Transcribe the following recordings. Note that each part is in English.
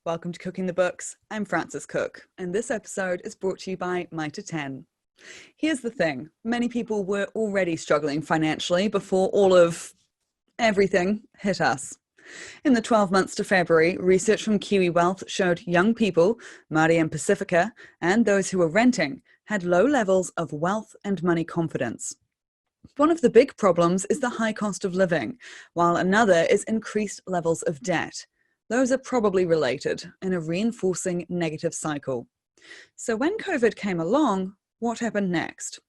Welcome to Cooking the Books. I'm Frances Cook, and this episode is brought to you by Mitre 10. Here's the thing. Many people were already struggling financially before all of everything hit us. In the 12 months to February, research from Kiwi Wealth showed young people, Māori and Pacifica, and those who were renting, had low levels of wealth and money confidence. One of the big problems is the high cost of living, while another is increased levels of debt. Those are probably related in a reinforcing negative cycle. So when COVID came along, what happened next?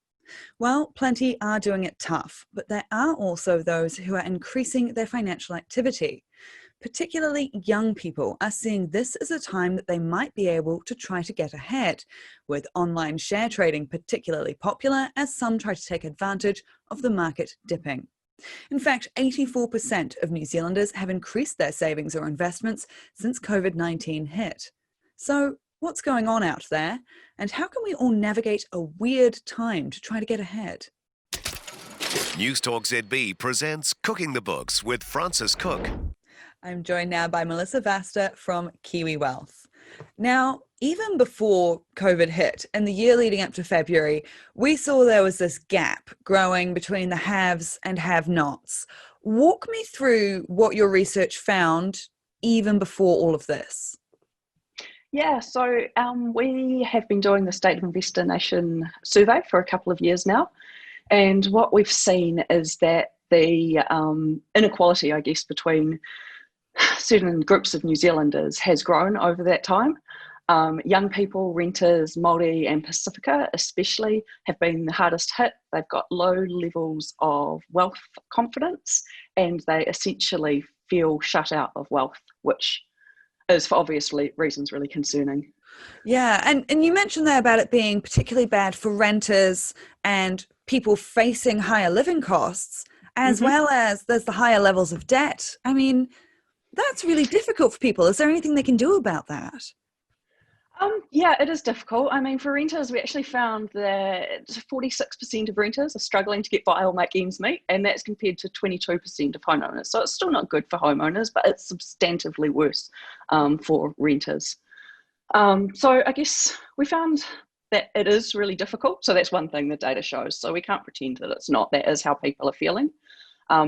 Well, plenty are doing it tough, but there are also those who are increasing their financial activity. Particularly young people are seeing this as a time that they might be able to try to get ahead, with online share trading particularly popular as some try to take advantage of the market dipping. In fact, 84% of New Zealanders have increased their savings or investments since COVID-19 hit. So, what's going on out there? And how can we all navigate a weird time to try to get ahead? News Talk ZB presents Cooking the Books with Frances Cook. I'm joined now by Melissa Vasta from Kiwi Wealth. Now, even before COVID hit, in the year leading up to February, we saw there was this gap growing between the haves and have-nots. Walk me through what your research found even before all of this. Yeah, so we have been doing the State of Investor Nation survey for a couple of years now. And what we've seen is that the inequality, I guess, between certain groups of New Zealanders has grown over that time. Young people, renters, Māori and Pacifica especially have been the hardest hit. They've got low levels of wealth confidence and they essentially feel shut out of wealth, which is for obvious reasons really concerning. Yeah, and you mentioned there about it being particularly bad for renters and people facing higher living costs, as well as there's the higher levels of debt. I mean, that's really difficult for people. Is there anything they can do about that? Yeah, it is difficult. I mean, for renters, we actually found that 46% of renters are struggling to get by or make ends meet, and that's compared to 22% of homeowners. So it's still not good for homeowners, but it's substantively worse for renters. So I guess we found that it is really difficult. So that's one thing the data shows. So we can't pretend that it's not. That is how people are feeling.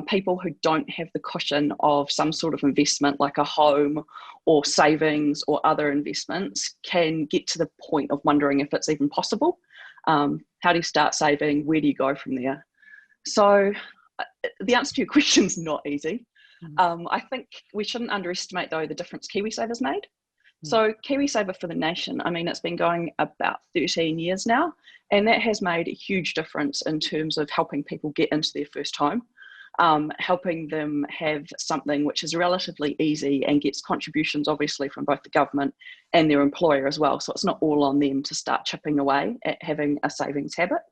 People who don't have the cushion of some sort of investment like a home or savings or other investments can get to the point of wondering if it's even possible. How do you start saving? Where do you go from there? So the answer to your question is not easy. I think we shouldn't underestimate, though, the difference KiwiSaver's made. So KiwiSaver for the nation, I mean, it's been going about 13 years now, and that has made a huge difference in terms of helping people get into their first home. Helping them have something which is relatively easy and gets contributions obviously from both the government and their employer as well. So it's not all on them to start chipping away at having a savings habit.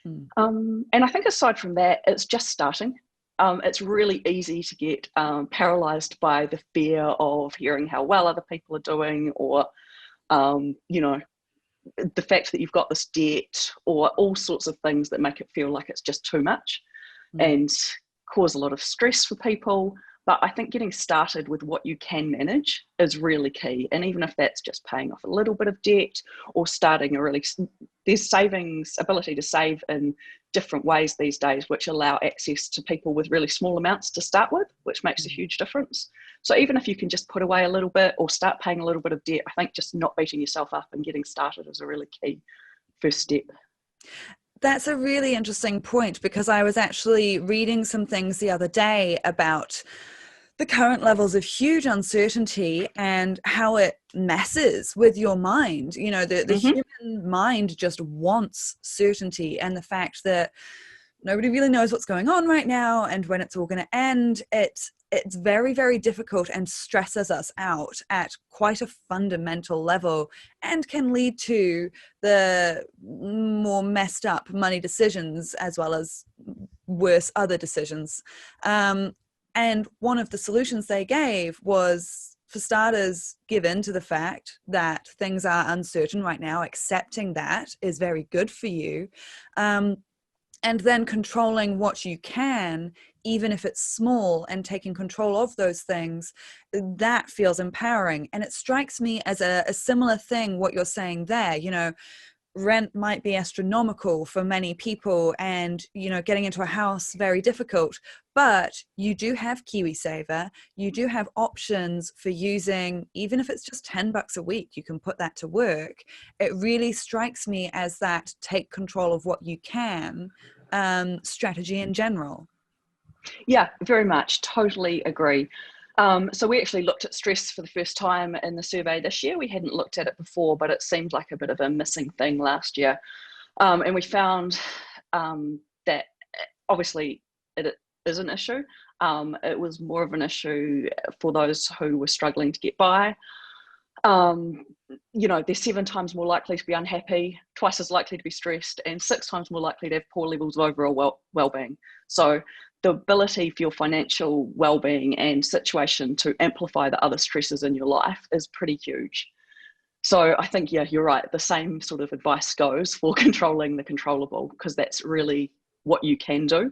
And I think aside from that, it's just starting. It's really easy to get paralysed by the fear of hearing how well other people are doing or, the fact that you've got this debt or all sorts of things that make it feel like it's just too much. And cause a lot of stress for people, but I think getting started with what you can manage is really key. And even if that's just paying off a little bit of debt or starting there's ability to save in different ways these days, which allow access to people with really small amounts to start with, which makes a huge difference. So even if you can just put away a little bit or start paying a little bit of debt, I think just not beating yourself up and getting started is a really key first step. That's a really interesting point because I was actually reading some things the other day about the current levels of huge uncertainty and how it messes with your mind. You know, the human mind just wants certainty, and the fact that nobody really knows what's going on right now and when it's all going to end, it's very, very difficult and stresses us out at quite a fundamental level and can lead to the more messed up money decisions as well as worse other decisions. And one of the solutions they gave was, for starters, give in to the fact that things are uncertain right now. Accepting that is very good for you. and then controlling what you can, even if it's small, and taking control of those things, that feels empowering. And it strikes me as a similar thing, what you're saying there. Rent might be astronomical for many people, and getting into a house very difficult, but you do have KiwiSaver. You do have options for using, even if it's just $10 a week, you can put that to work. It really strikes me as that take control of what you can strategy in general. Yeah, very much. Totally agree. So we actually looked at stress for the first time in the survey this year. We hadn't looked at it before, but it seemed like a bit of a missing thing last year. And we found that obviously it is an issue. It was more of an issue for those who were struggling to get by. They're 7 times more likely to be unhappy, twice as likely to be stressed, and 6 times more likely to have poor levels of overall well-being. So the ability for your financial well-being and situation to amplify the other stresses in your life is pretty huge. So I think, yeah, you're right. The same sort of advice goes for controlling the controllable, because that's really what you can do.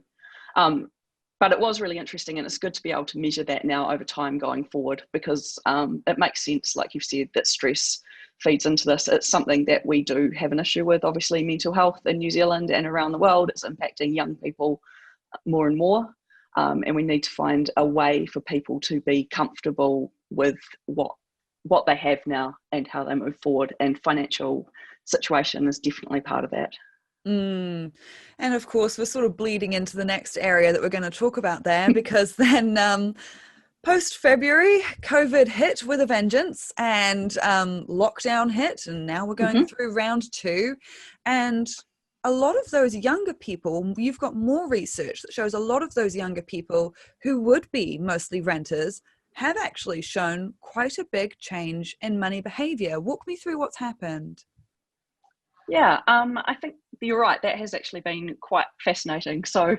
But it was really interesting, and it's good to be able to measure that now over time going forward, because it makes sense, like you've said, that stress feeds into this. It's something that we do have an issue with, obviously, mental health in New Zealand and around the world. It's impacting young people more and more, and we need to find a way for people to be comfortable with what they have now and how they move forward, and financial situation is definitely part of that. And of course, we're sort of bleeding into the next area that we're going to talk about there, because then post-February, COVID hit with a vengeance, and lockdown hit, and now we're going through round 2. And a lot of those younger people, you've got more research that shows a lot of those younger people who would be mostly renters have actually shown quite a big change in money behavior. Walk me through what's happened. Yeah, I think you're right. That has actually been quite fascinating. So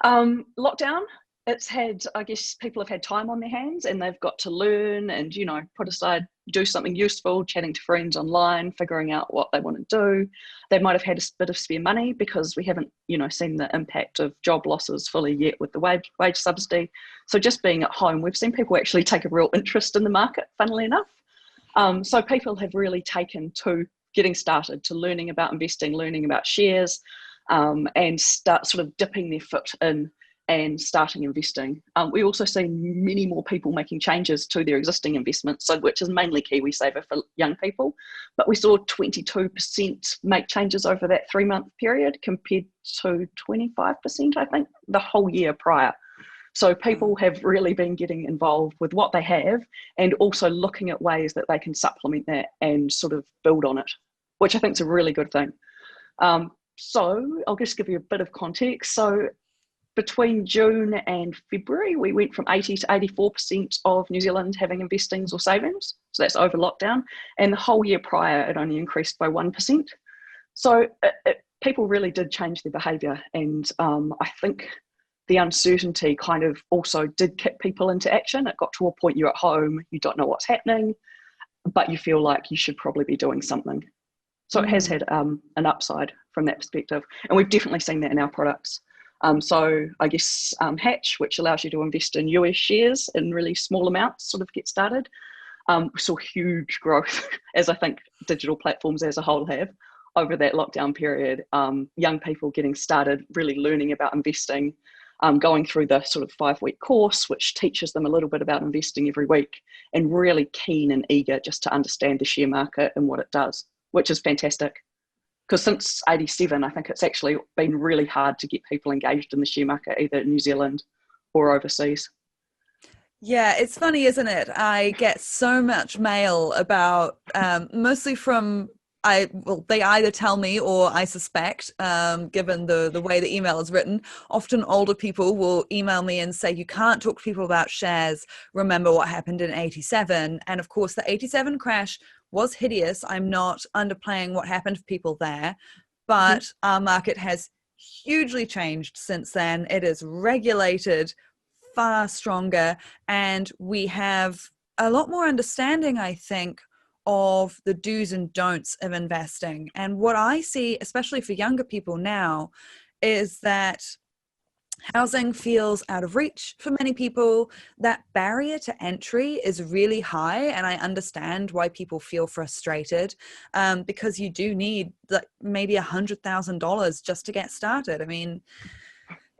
lockdown, it's had, I guess people have had time on their hands, and they've got to learn and, put aside, do something useful, chatting to friends online, figuring out what they want to do. They might have had a bit of spare money, because we haven't, seen the impact of job losses fully yet with the wage subsidy. So just being at home, we've seen people actually take a real interest in the market, funnily enough. So people have really taken to getting started, to learning about investing, learning about shares, and start sort of dipping their foot in and starting investing. We also see many more people making changes to their existing investments, so which is mainly KiwiSaver for young people. But we saw 22% make changes over that 3-month period, compared to 25%, I think, the whole year prior. So people have really been getting involved with what they have, and also looking at ways that they can supplement that and sort of build on it, which I think is a really good thing. So I'll just give you a bit of context. So between June and February, we went from 80 to 84% of New Zealand having investings or savings. So that's over lockdown. And the whole year prior, it only increased by 1%. So people really did change their behaviour. And I think the uncertainty kind of also did kick people into action. It got to a point, you're at home, you don't know what's happening, but you feel like you should probably be doing something. So it has had an upside from that perspective. And we've definitely seen that in our products. So I guess Hatch, which allows you to invest in US shares in really small amounts, sort of get started. We saw huge growth, as I think digital platforms as a whole have, over that lockdown period. Young people getting started, really learning about investing, going through the sort of 5-week course, which teaches them a little bit about investing every week, and really keen and eager just to understand the share market and what it does, which is fantastic. Because since 87, I think it's actually been really hard to get people engaged in the share market, either in New Zealand or overseas. Yeah, it's funny, isn't it? I get so much mail about, mostly from, they either tell me, or I suspect, given the way the email is written, often older people will email me and say, you can't talk to people about shares. Remember what happened in 87. And of course, the 87 crash was hideous. I'm not underplaying what happened to people there, but our market has hugely changed since then. It is regulated far stronger, and we have a lot more understanding, I think, of the do's and don'ts of investing. And what I see, especially for younger people now, is that housing feels out of reach for many people. That barrier to entry is really high, and I understand why people feel frustrated, because you do need like maybe $100,000 just to get started. I mean,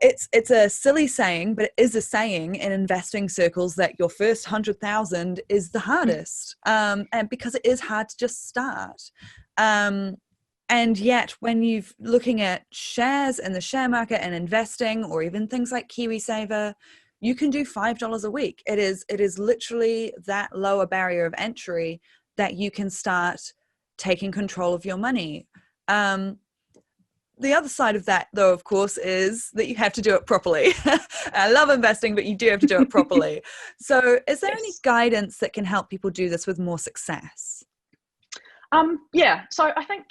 it's a silly saying, but it is a saying in investing circles that your first 100,000 is the hardest, and because it is hard to just start. And yet, when you're looking at shares in the share market and investing, or even things like KiwiSaver, you can do $5 a week. It is literally that lower barrier of entry that you can start taking control of your money. The other side of that, though, of course, is that you have to do it properly. I love investing, but you do have to do it properly. So is there any guidance that can help people do this with more success? Yeah, so I think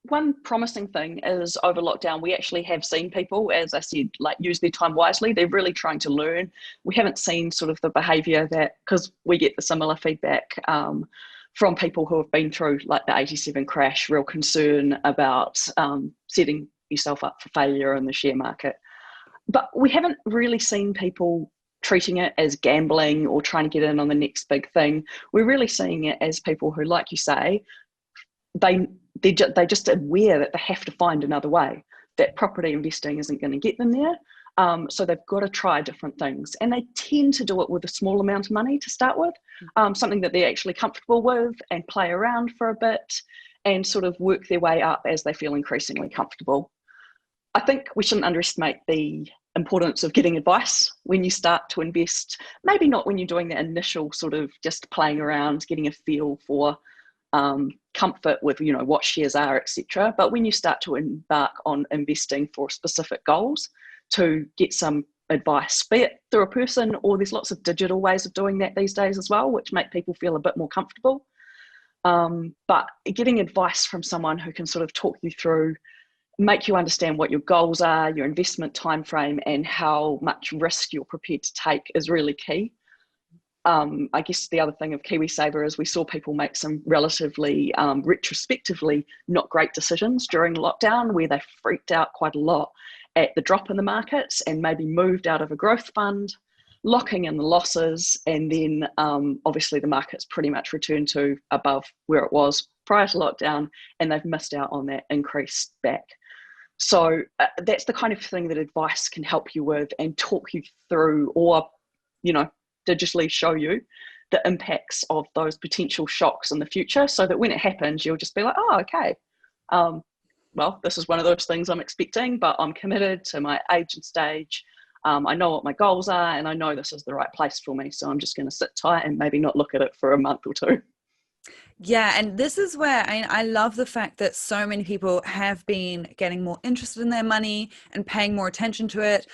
one promising thing is over lockdown, we actually have seen people, as I said, like use their time wisely. They're really trying to learn. We haven't seen sort of the behaviour that, because we get the similar feedback from people who have been through like the 87 crash, real concern about setting yourself up for failure in the share market. But we haven't really seen people treating it as gambling or trying to get in on the next big thing. We're really seeing it as people who, like you say, they're just aware that they have to find another way, that property investing isn't going to get them there. So they've got to try different things, and they tend to do it with a small amount of money to start with, something that they're actually comfortable with, and play around for a bit and sort of work their way up as they feel increasingly comfortable. I think we shouldn't underestimate the importance of getting advice when you start to invest. Maybe not when you're doing the initial sort of just playing around, getting a feel for comfort with, you know, what shares are, etc. But when you start to embark on investing for specific goals, to get some advice, be it through a person, or there's lots of digital ways of doing that these days as well, which make people feel a bit more comfortable. But getting advice from someone who can sort of talk you through, make you understand what your goals are, your investment time frame, and how much risk you're prepared to take is really key. I guess the other thing of KiwiSaver is we saw people make some relatively retrospectively not great decisions during lockdown, where they freaked out quite a lot at the drop in the markets and maybe moved out of a growth fund, locking in the losses, and then obviously the market's pretty much returned to above where it was prior to lockdown, and they've missed out on that increase back. So that's the kind of thing that advice can help you with and talk you through, or, you know, digitally show you the impacts of those potential shocks in the future, so that when it happens, you'll just be like, oh, okay. Well, this is one of those things I'm expecting, but I'm committed to my age and stage. I know what my goals are, and I know this is the right place for me. So I'm just going to sit tight and maybe not look at it for a month or two. Yeah, and this is where I love the fact that so many people have been getting more interested in their money and paying more attention to it.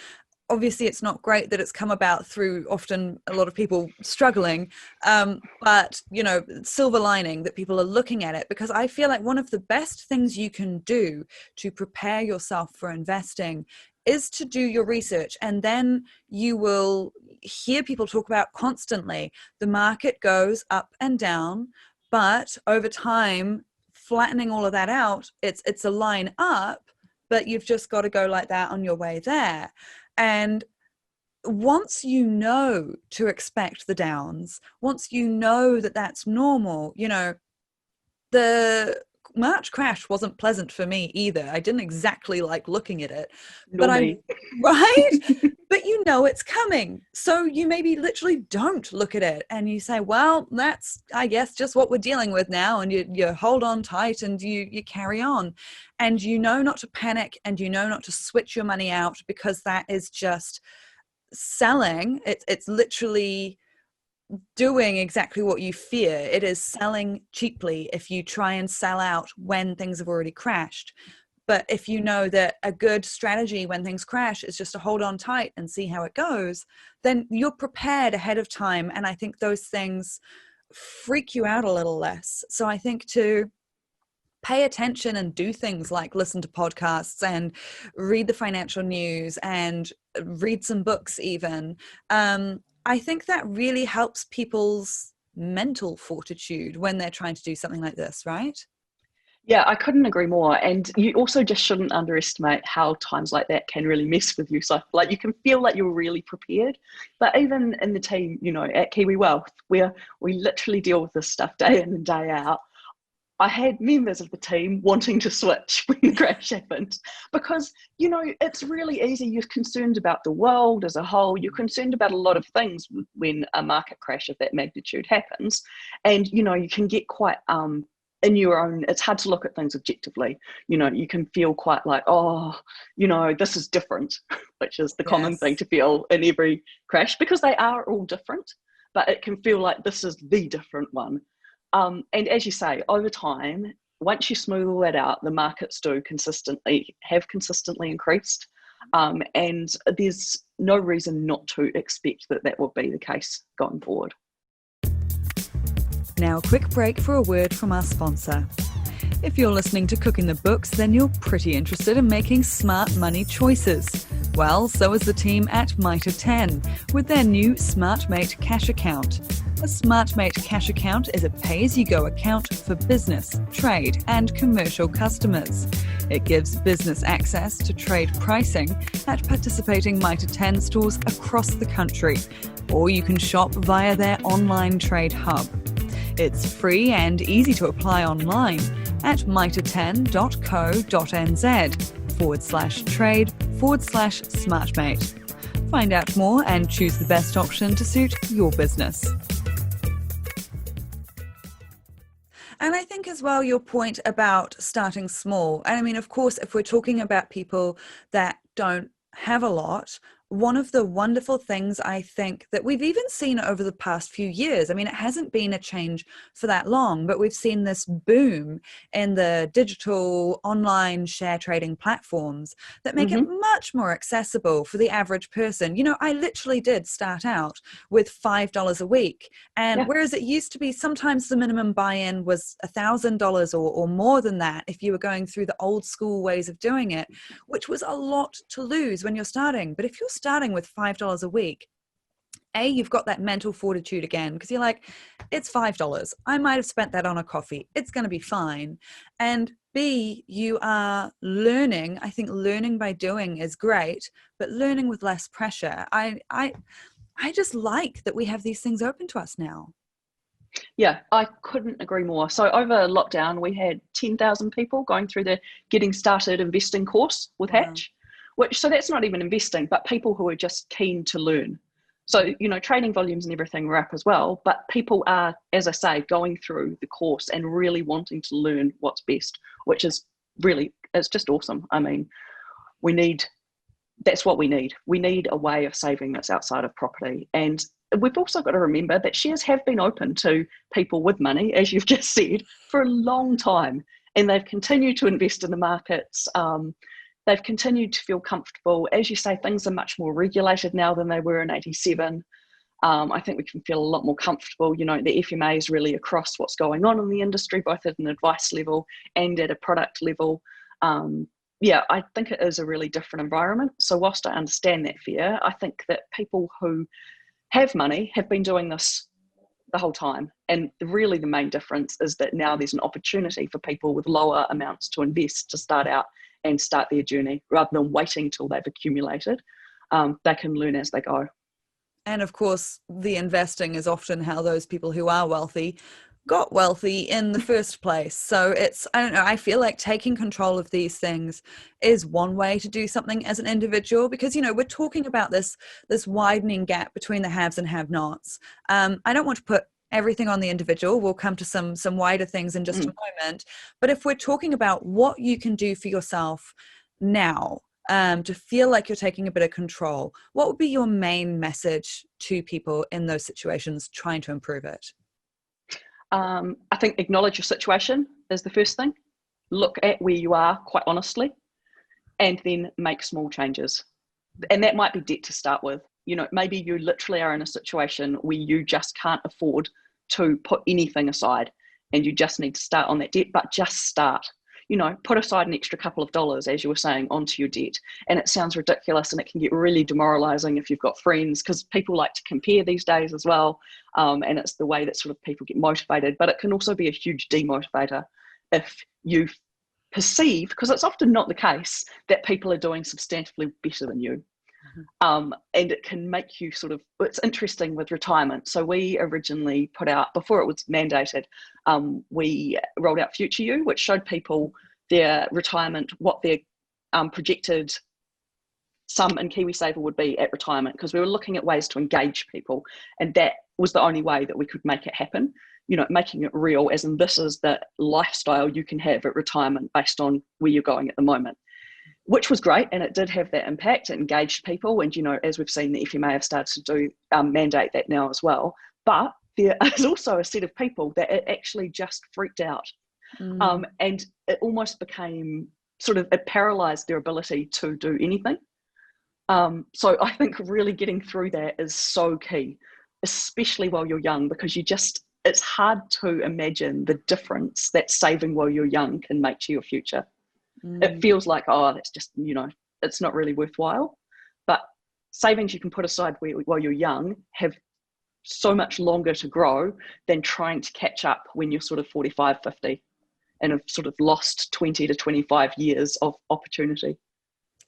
Obviously, it's not great that it's come about through often a lot of people struggling, but, you know, silver lining that people are looking at it, because I feel like one of the best things you can do to prepare yourself for investing is to do your research. And then you will hear people talk about constantly, the market goes up and down, but over time, flattening all of that out, it's a line up, but you've just got to go like that on your way there. And once you know to expect the downs, once you know that that's normal, you know, the March crash wasn't pleasant for me either. I didn't exactly like looking at it, but right? But you know it's coming. So you maybe literally don't look at it and you say, well, that's, I guess, just what we're dealing with now. And you hold on tight and you carry on. And you know not to panic, and you know not to switch your money out, because that is just selling. It's literally doing exactly what you fear. It is selling cheaply if you try and sell out when things have already crashed. But if you know that a good strategy when things crash is just to hold on tight and see how it goes, then you're prepared ahead of time. And I think those things freak you out a little less. So I think to pay attention and do things like listen to podcasts and read the financial news and read some books even, I think that really helps people's mental fortitude when they're trying to do something like this, right? Yeah, I couldn't agree more. And you also just shouldn't underestimate how times like that can really mess with you. So, like, you can feel like you're really prepared. But even in the team, at Kiwi Wealth, where we literally deal with this stuff day in and day out, I had members of the team wanting to switch when the crash happened because, it's really easy. You're concerned about the world as a whole. You're concerned about a lot of things when a market crash of that magnitude happens. And, you can get quite in your own, it's hard to look at things objectively. You can feel quite like, this is different, which is the common thing to feel in every crash because they are all different, but it can feel like this is the different one. And as you say, over time, once you smooth all that out, the markets have consistently increased. And there's no reason not to expect that will be the case going forward. Now, a quick break for a word from our sponsor. If you're listening to Cooking the Books, then you're pretty interested in making smart money choices. Well, so is the team at Mitre 10 with their new SmartMate Cash Account. A SmartMate Cash Account is a pay-as-you-go account for business, trade and commercial customers. It gives business access to trade pricing at participating Mitre 10 stores across the country, or you can shop via their online trade hub. It's free and easy to apply online at mitre10.co.nz/trade/SmartMate. Find out more and choose the best option to suit your business. And I think as well, your point about starting small. And I mean, of course, if we're talking about people that don't have a lot, one of the wonderful things I think that we've even seen over the past few years, I mean, it hasn't been a change for that long, but we've seen this boom in the digital online share trading platforms that make it much more accessible for the average person. I literally did start out with $5 a week. And whereas it used to be sometimes the minimum buy-in was $1,000 or more than that if you were going through the old school ways of doing it, which was a lot to lose when you're starting. But if you're starting with $5 a week, you've got that mental fortitude again, because you're like, it's $5. I might have spent that on a coffee. It's going to be fine. And B, you are learning. I think learning by doing is great, but learning with less pressure. I just like that we have these things open to us now. Yeah, I couldn't agree more. So over lockdown, we had 10,000 people going through the Getting Started Investing course with Hatch. So that's not even investing, but people who are just keen to learn. So, trading volumes and everything were up as well, but people are, as I say, going through the course and really wanting to learn what's best, which is really, it's just awesome. I mean, that's what we need. We need a way of saving that's outside of property. And we've also got to remember that shares have been open to people with money, as you've just said, for a long time, and they've continued to invest in the markets. They've continued to feel comfortable. As you say, things are much more regulated now than they were in 87. I think we can feel a lot more comfortable. The FMA is really across what's going on in the industry, both at an advice level and at a product level. I think it is a really different environment. So whilst I understand that fear, I think that people who have money have been doing this the whole time. And really the main difference is that now there's an opportunity for people with lower amounts to invest to start out and start their journey rather than waiting till they've accumulated. They can learn as they go. And of course, the investing is often how those people who are wealthy got wealthy in the first place. So I feel like taking control of these things is one way to do something as an individual, because, we're talking about this widening gap between the haves and have-nots. I don't want to put everything on the individual. We'll come to some wider things in just a moment. But if we're talking about what you can do for yourself now, to feel like you're taking a bit of control, what would be your main message to people in those situations trying to improve it? I think acknowledge your situation is the first thing. Look at where you are quite honestly, and then make small changes. And that might be debt to start with. Maybe you literally are in a situation where you just can't afford to put anything aside and you just need to start on that debt, but just start. Put aside an extra couple of dollars, as you were saying, onto your debt. And it sounds ridiculous and it can get really demoralizing if you've got friends, because people like to compare these days as well. And it's the way that sort of people get motivated, but it can also be a huge demotivator if you perceive, because it's often not the case, that people are doing substantially better than you. And it can make you sort of, it's interesting with retirement. So we originally put out, before it was mandated, we rolled out Future You, which showed people their retirement, what their projected sum in KiwiSaver would be at retirement, because we were looking at ways to engage people. And that was the only way that we could make it happen, making it real, as in this is the lifestyle you can have at retirement based on where you're going at the moment. Which was great, and it did have that impact. It engaged people, and as we've seen, the FMA have started to do mandate that now as well. But there is also a set of people that it actually just freaked out, and it almost became it paralysed their ability to do anything. So I think really getting through that is so key, especially while you're young, because it's hard to imagine the difference that saving while you're young can make to your future. It feels like, that's just, it's not really worthwhile. But savings you can put aside while you're young have so much longer to grow than trying to catch up when you're 45, 50 and have lost 20 to 25 years of opportunity.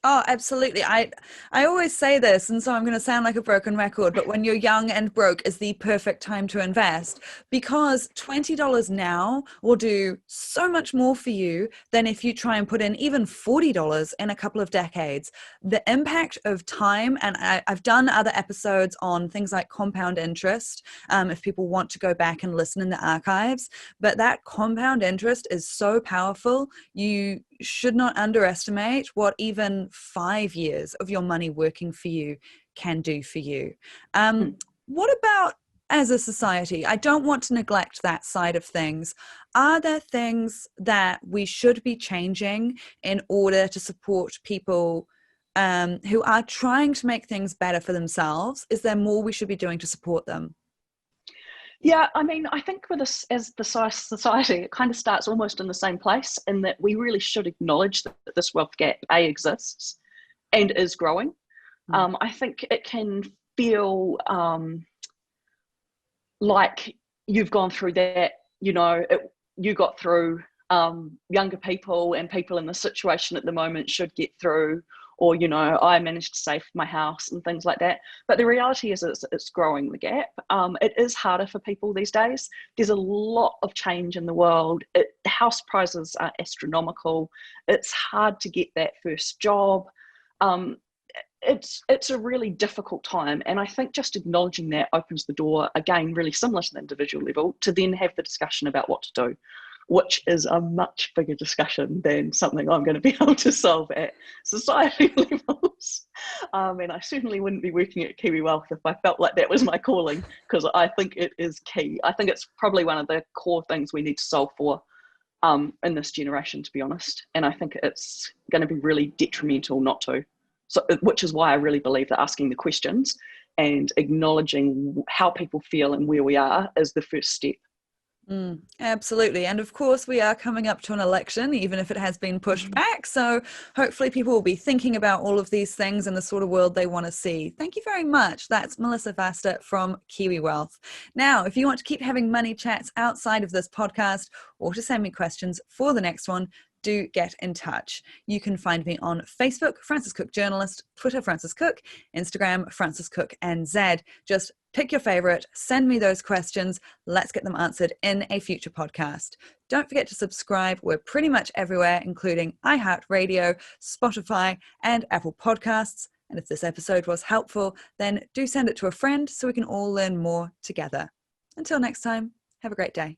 Oh, absolutely. I always say this, and so I'm going to sound like a broken record, but when you're young and broke is the perfect time to invest, because $20 now will do so much more for you than if you try and put in even $40 in a couple of decades. The impact of time, and I've done other episodes on things like compound interest, if people want to go back and listen in the archives, but that compound interest is so powerful. You should not underestimate what even 5 years of your money working for you can do for you. What about as a society? I don't want to neglect that side of things. Are there things that we should be changing in order to support people who are trying to make things better for themselves? Is there more we should be doing to support them? Yeah, I think with us as the society, it kind of starts almost in the same place, in that we really should acknowledge that this wealth gap exists and is growing. I think it can feel like you've gone through that, you got through, younger people and people in the situation at the moment should get through, or, I managed to save my house and things like that. But the reality is it's growing, the gap. It is harder for people these days. There's a lot of change in the world. House prices are astronomical. It's hard to get that first job. It's a really difficult time. And I think just acknowledging that opens the door, again, really similar to the individual level, to then have the discussion about what to do, which is a much bigger discussion than something I'm going to be able to solve at society levels. And I certainly wouldn't be working at Kiwi Wealth if I felt like that was my calling, because I think it is key. I think it's probably one of the core things we need to solve for in this generation, to be honest. And I think it's going to be really detrimental not to. So, which is why I really believe that asking the questions and acknowledging how people feel and where we are is the first step. Absolutely. And of course, we are coming up to an election, even if it has been pushed back. So hopefully people will be thinking about all of these things and the sort of world they want to see. Thank you very much. That's Melissa Vasta from Kiwi Wealth. Now, if you want to keep having money chats outside of this podcast, or to send me questions for the next one, do get in touch. You can find me on Facebook, Frances Cook Journalist, Twitter, Frances Cook, Instagram, Frances Cook NZ. Just pick your favorite, send me those questions. Let's get them answered in a future podcast. Don't forget to subscribe. We're pretty much everywhere, including iHeartRadio, Spotify, and Apple Podcasts. And if this episode was helpful, then do send it to a friend so we can all learn more together. Until next time, have a great day.